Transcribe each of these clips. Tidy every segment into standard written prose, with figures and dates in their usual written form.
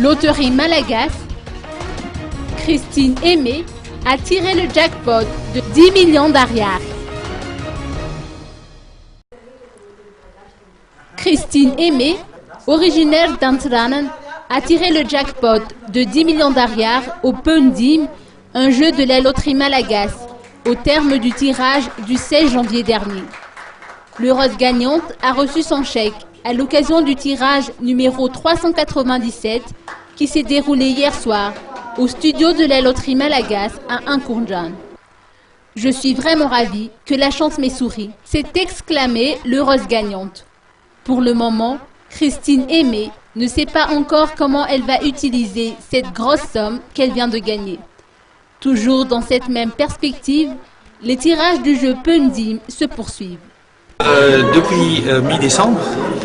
Loterie Malagas, Christine Aimé a tiré le jackpot de 10 millions d'ariars. Christine Aimé, originaire d'Antranen, a tiré le jackpot de 10 millions d'ariars au Pundim, un jeu de la loterie Malagas, au terme du tirage du 16 janvier dernier. L'heureuse gagnante a reçu son chèque à l'occasion du tirage numéro 397 qui s'est déroulé hier soir au studio de la loterie Malagas à Ankourjan. Je suis vraiment ravie que la chance m'ait souri, s'est exclamée l'heureuse gagnante. Pour le moment, Christine Aimé ne sait pas encore comment elle va utiliser cette grosse somme qu'elle vient de gagner. Toujours dans cette même perspective, les tirages du jeu Pundim se poursuivent. Depuis mi-décembre,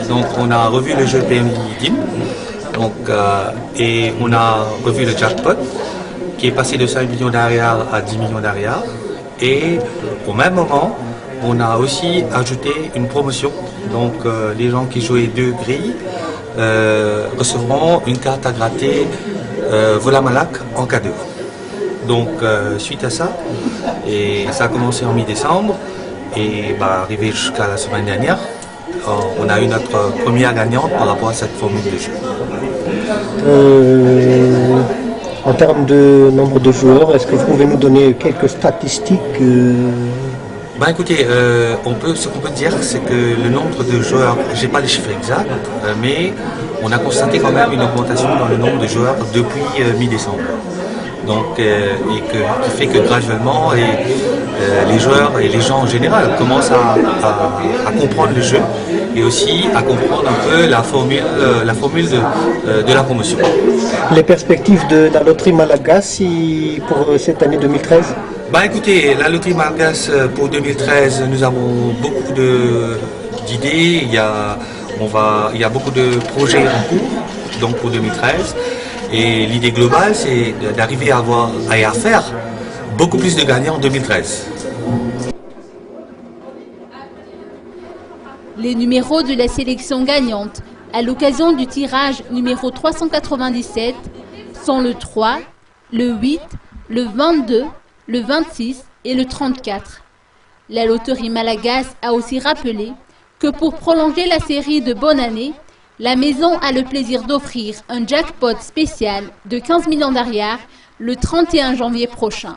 donc on a revu le jeu Pundim, et on a revu le jackpot qui est passé de 5 millions d'ariars à 10 millions d'ariars. Et au même moment, on a aussi ajouté une promotion. Donc les gens qui jouaient 2 grilles recevront une carte à gratter Vola Malak en cadeau. Donc suite à ça, et ça a commencé en mi-décembre et arrivé jusqu'à la semaine dernière, on a eu notre première gagnante par rapport à cette formule de jeu. En termes de nombre de joueurs, est-ce que vous pouvez nous donner quelques statistiques Écoutez, ce qu'on peut dire, c'est que le nombre de joueurs, j'ai pas les chiffres exacts, mais on a constaté quand même une augmentation dans le nombre de joueurs depuis mi-décembre. Donc, qui fait que graduellement, les joueurs et les gens en général commencent à comprendre le jeu et aussi à comprendre un peu la formule de la promotion. Les perspectives de la loterie Malagas pour cette année 2013? Écoutez, la loterie Malagas pour 2013, nous avons beaucoup d'idées. Il y a beaucoup de projets en cours, donc pour 2013. Et l'idée globale, c'est d'arriver à faire beaucoup plus de gagnants en 2013. Les numéros de la sélection gagnante à l'occasion du tirage numéro 397 sont le 3, le 8, le 22, le 26 et le 34. La loterie Malagas a aussi rappelé que pour prolonger la série de bonne année, la maison a le plaisir d'offrir un jackpot spécial de 15 millions d'ariars le 31 janvier prochain.